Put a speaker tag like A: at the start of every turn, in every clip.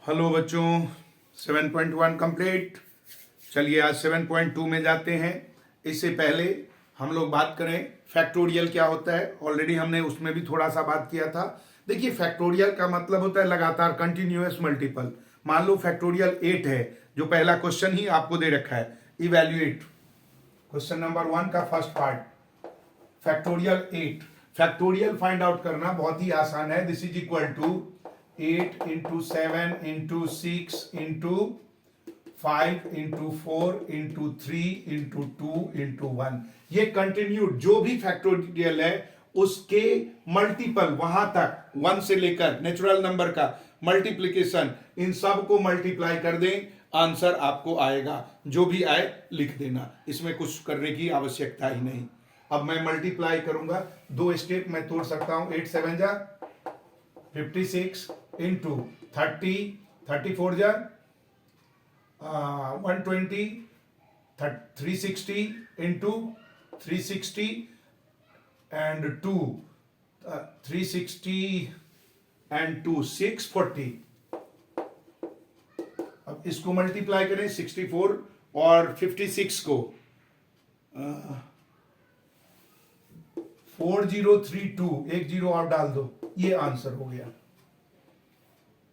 A: Hello बच्चों, 7.1 complete. चलिए आज 7.2 में जाते हैं। इससे पहले हम लोग बात करें फैक्टोरियल क्या होता है। ऑलरेडी हमने उसमें भी थोड़ा सा बात किया था। देखिए, फैक्टोरियल का मतलब होता है लगातार, कंटिन्यूअस मल्टीपल। मान लो फैक्टोरियल 8 है, जो पहला क्वेश्चन ही आपको दे रखा है। इवैल्यूएट क्वेश्चन नंबर 1 का first part, factorial 8। Factorial find out करना बहुत ही आसान है। This is equal to 8 into 7 into 6 into 5 into 4 into 3 into 2 into 1। ये कंटिन्यूड जो भी फैक्टोरियल है उसके मल्टीपल, वहां तक 1 से लेकर नेचुरल नंबर का मल्टीप्लीकेशन, इन सब को मल्टीप्लाई कर दें, आंसर आपको आएगा। जो भी आए लिख देना, इसमें कुछ करने की आवश्यकता ही नहीं। अब मैं मल्टीप्लाई करूंगा, 2 स्टेप मैं तोड़ सकता हूं। 8 7 जा 56 इंटू 30, 34 जा 120, 360 इंटू 360 एंड 2, 360 एंड 2 640। अब इसको मल्टीप्लाई करें 64 और 56 को 4032, एक जीरो और डाल दो, ये आंसर हो गया।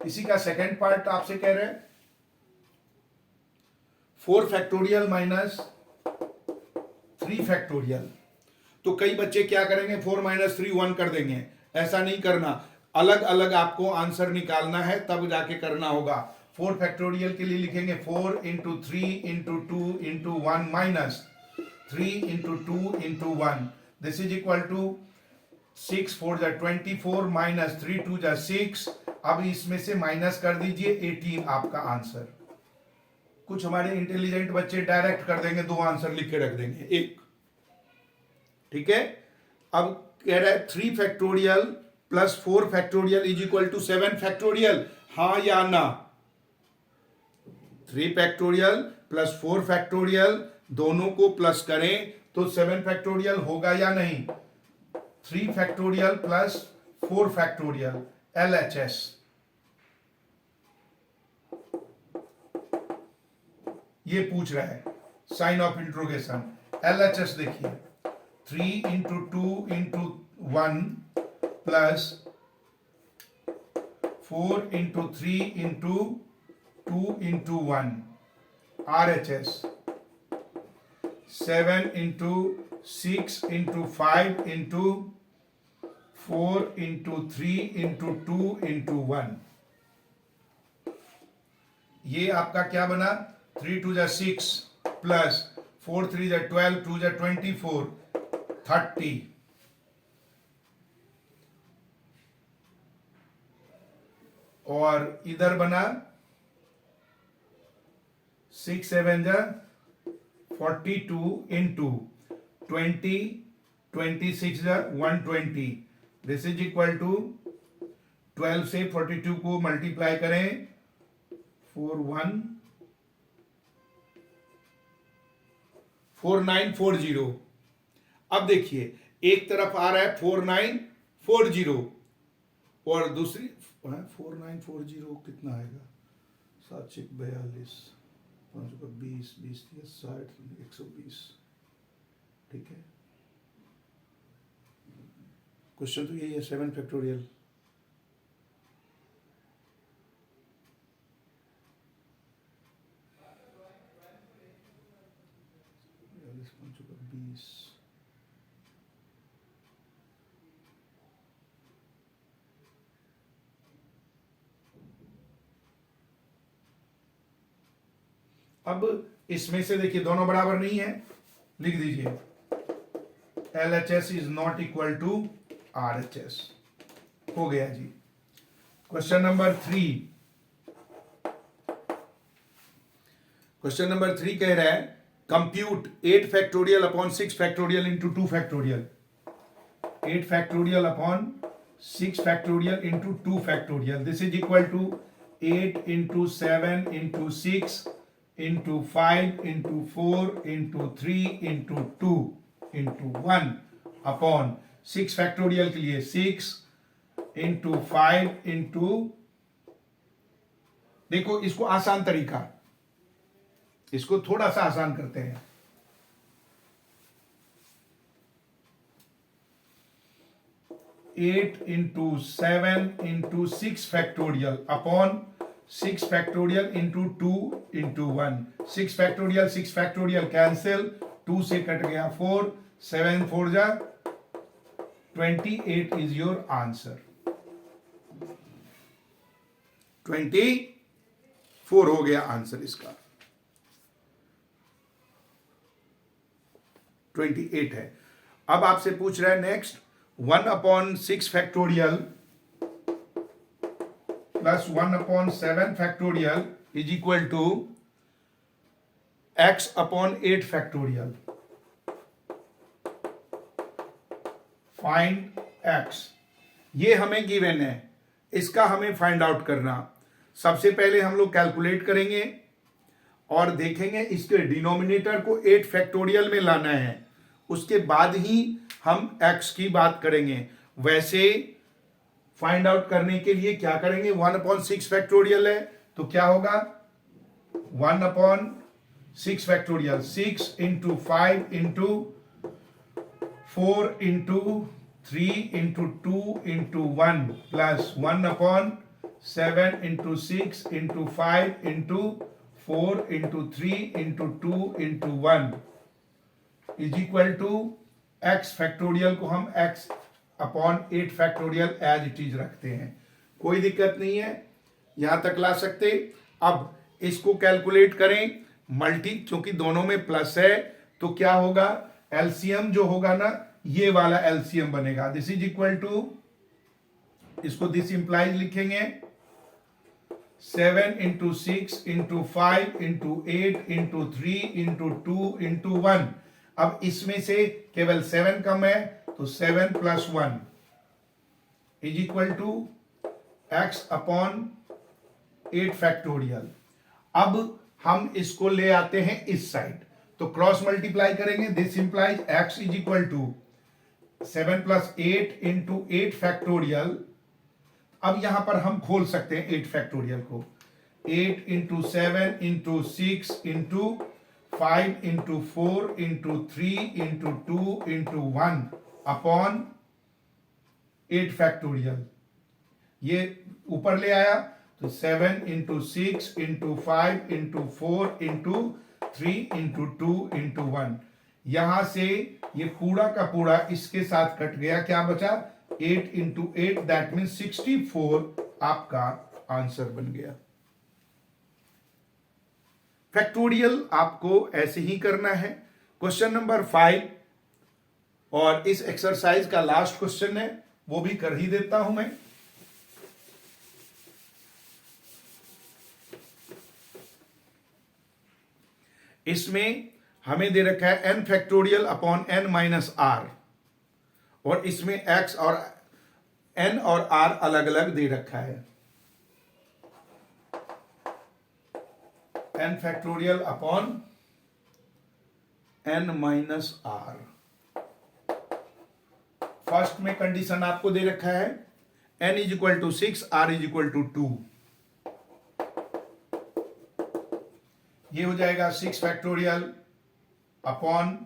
A: इसी का सेकंड पार्ट आपसे कह रहे हैं 4 फैक्टोरियल माइनस 3 फैक्टोरियल। तो कई बच्चे क्या करेंगे, 4 माइनस 3 1 कर देंगे। ऐसा नहीं करना, अलग अलग आपको आंसर निकालना है, तब जाके करना होगा। 4 फैक्टोरियल के लिए लिखेंगे 4 into 3 into 2 into 1 minus 3 into 2 into 1। This is equal to 6 4 जा 24 माइनस 3 2 जा 6। अब इसमें से माइनस कर दीजिए 18, आपका आंसर। कुछ हमारे इंटेलिजेंट बच्चे डायरेक्ट कर देंगे, 2 आंसर लिख के रख देंगे, एक। ठीक है। अब कह रहा है 3 factorial plus 4 factorial is equal to 7 factorial, हाँ या ना। 3 फैक्टोरियल प्लस 4 फैक्टोरियल दोनों को प्लस करें तो 7 फैक्टोरियल होगा या नहीं। 3 फैक्टोरियल प्लस 4 फैक्टोरियल, LHS। ये पूछ रहा है, साइन ऑफ इंट्रोगेशन। LHS देखिए, 3 into 2 into 1 plus 4 into 3 into 2 into 1। RHS 7 into 6 into 5 into 4 into 3 into 2 into 1। ये आपका क्या बना, 3 2 जा 6 प्लस 4 3 जा 12 2 जा 24 30। और इधर बना 6 7 जा 42 इंटू 20 26 जा 120। दिस इज इक्वल टू 12 से 42 को मल्टीप्लाई करें 4940। अब देखिए, एक तरफ आ रहा है 4940 और दूसरी 4940 कितना आएगा, 7 6 42 5 20 20 60 120। ठीक है, क्वेश्चन तो यही है, 7 फैक्टोरियल। अब इसमें से देखिए दोनों बराबर नहीं है, लिख दीजिए LHS is not equal to RHS। हो गया जी। क्वेश्चन नंबर 3, क्वेश्चन नंबर 3 कह रहा है compute 8 factorial upon 6 factorial into 2 factorial. 8 factorial upon 6 factorial into 2 factorial. This is equal to 8 into 7 into 6 into 5 into 4 into 3 into 2 into 1 upon 6 factorial के लिए 6 into 5 into देखो इसको आसान तरीका, इसको थोड़ा सा आसान करते हैं। 8 into 7 into 6 factorial upon 6 factorial into 2 into 1. 6 factorial cancel, 2 से कट गया 4, 7 4 जा 28 is your answer. 24 हो गया आंसर इसका, 28 है। अब आपसे पूछ रहा है next 1/6 factorial plus 1/7 factorial is equal to x/8 factorial. Find x, ये हमें गिवन है, इसका हमें फाइंड आउट करना। सबसे पहले हम लोग कैलकुलेट करेंगे और देखेंगे इसके डिनोमिनेटर को 8 फैक्टोरियल में लाना है, उसके बाद ही हम x की बात करेंगे। वैसे फाइंड आउट करने के लिए क्या करेंगे, 1/6 फैक्टोरियल है तो क्या होगा 1/6 factorial, 6 into 5 into 4 into 3 into 2 into 1 plus 1/7 into 6 into 5 into 4 into 3 into 2 into 1 is equal to x factorial को हम x/8 factorial as it is रखते हैं, कोई दिक्कत नहीं है, यहां तक ला सकते। अब इसको कैलकुलेट करें मल्टी, क्योंकि दोनों में प्लस है तो क्या होगा, एलसीएम जो होगा ना ये वाला एलसीएम बनेगा। दिस इज इक्वल टू, इसको दिस इंप्लाइज लिखेंगे 7 into 6 into 5 into 8 into 3 into 2 into 1। अब इसमें से केवल 7 कम है तो 7 + 1 is equal to x/8 factorial. अब हम इसको ले आते हैं इस साइड, तो क्रॉस मल्टीप्लाई करेंगे, this implies x is equal to 7 + 8 into 8 factorial. अब यहां पर हम खोल सकते हैं 8 फैक्टोरियल को, 8 into 7 into 6 into 5 into 4 into 3 into 2 into 1 upon 8 factorial. ये ऊपर ले आया तो 7 into 6 into 5 into 4 into 3 into 2 into 1। यहां से ये पूरा का पूरा इसके साथ कट गया, क्या बचा 8 into 8 दैट मीन 64 आपका आंसर बन गया। फैक्टोरियल आपको ऐसे ही करना है। क्वेश्चन नंबर 5 और इस एक्सरसाइज का लास्ट क्वेश्चन है, वो भी कर ही देता हूं मैं। इसमें हमें दे रखा है n factorial upon n minus r, और इसमें x और n और r अलग अलग दे रखा है। n factorial upon n minus r. First में कंडीशन आपको दे रखा है n is equal to 6, r is equal to 2। ये हो जाएगा 6 factorial upon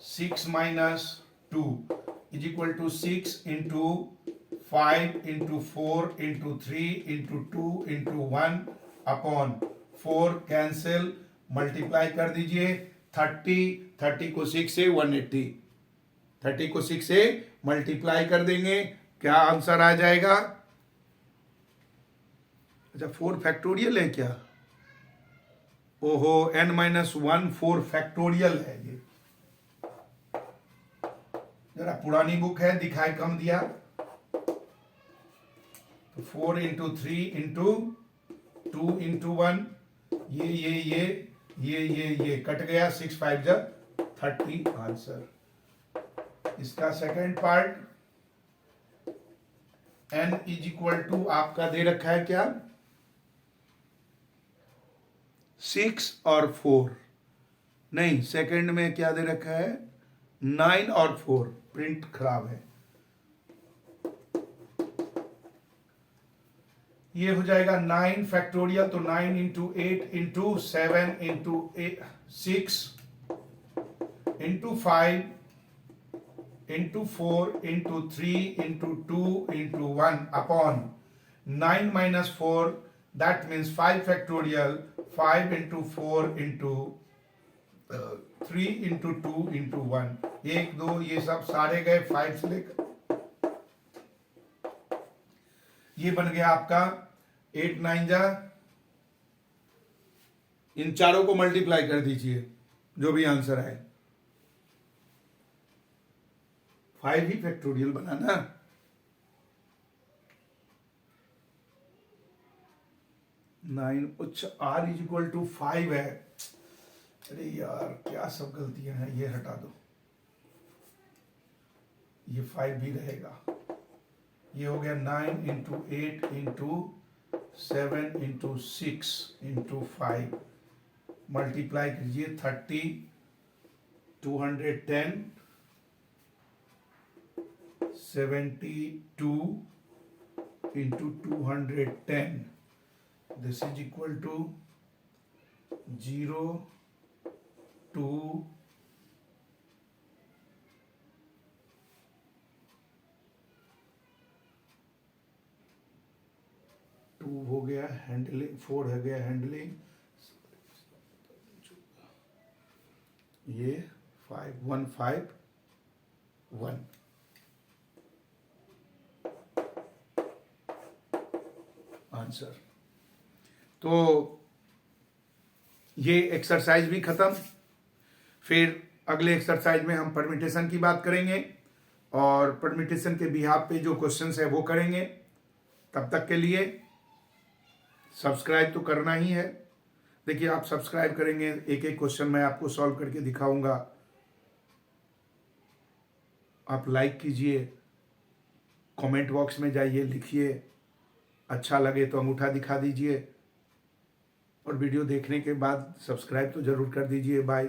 A: 6 minus 2 is equal to 6 into 5 into 4 into 3 into 2 into 1 upon 4 cancel, multiply कर दीजिए 30 को 6 से 180, 30 को 6 से मल्टीप्लाई कर देंगे, क्या आंसर आ जाएगा। अच्छा 4 फैक्टोरियल है क्या, ओहो n-1 4 फैक्टोरियल है। ये जरा पुरानी बुक है, दिखाई कम दिया, तो 4 इंटू 3 इंटू 2 इंटू 1, ये कट गया, 6 5 जा 30 आंसर। इसका second part n is equal to आपका दे रखा है क्या 6 और 4, नहीं सेकंड में क्या दे रखा है 9 और 4, प्रिंट खराब है। ये हो जाएगा 9 फैक्टोरियल, तो 9 into 8 into 7 into 6 into 5 into 4 into 3 into 2 into 1 upon 9 minus 4, that means 5 factorial, 5 into 4 into 3 into 2 into 1, 1 2 ये सब सारे गए 5 से लेकर, ये बन गया आपका 8 9 जा, इन चारों को मल्टीप्लाई कर दीजिए जो भी आंसर है, 5 ही फैक्टोरियल बना ना, 9 उच्च r इज इक्वल टू 5 है। अरे यार क्या सब गलतियां हैं, ये हटा दो, ये 5 भी रहेगा, ये हो गया 9 into 8 into 7 into 6 into 5, multiply कीजिए 30, 210, 72 into 210, this is equal to 0 2 2 हो गया हैंडलिंग, 4 हो गया हैंडलिंग, ये 5 1 5 1, आंसर। तो ये एक्सरसाइज भी खत्म, फिर अगले एक्सरसाइज में हम परमिटेशन की बात करेंगे और परमिटेशन के बिहाफ पे जो क्वेश्चंस है वो करेंगे। तब तक के लिए सब्सक्राइब तो करना ही है। देखिए आप सब्सक्राइब करेंगे, एक एक क्वेश्चन मैं आपको सॉल्व करके दिखाऊंगा, आप लाइक कीजिए, कमेंट बॉक्स में जाइए, लिखिए, अच्छा लगे तो अंगूठा दिखा दीजिए और वीडियो देखने के बाद सब्सक्राइब तो जरूर कर दीजिए। बाय।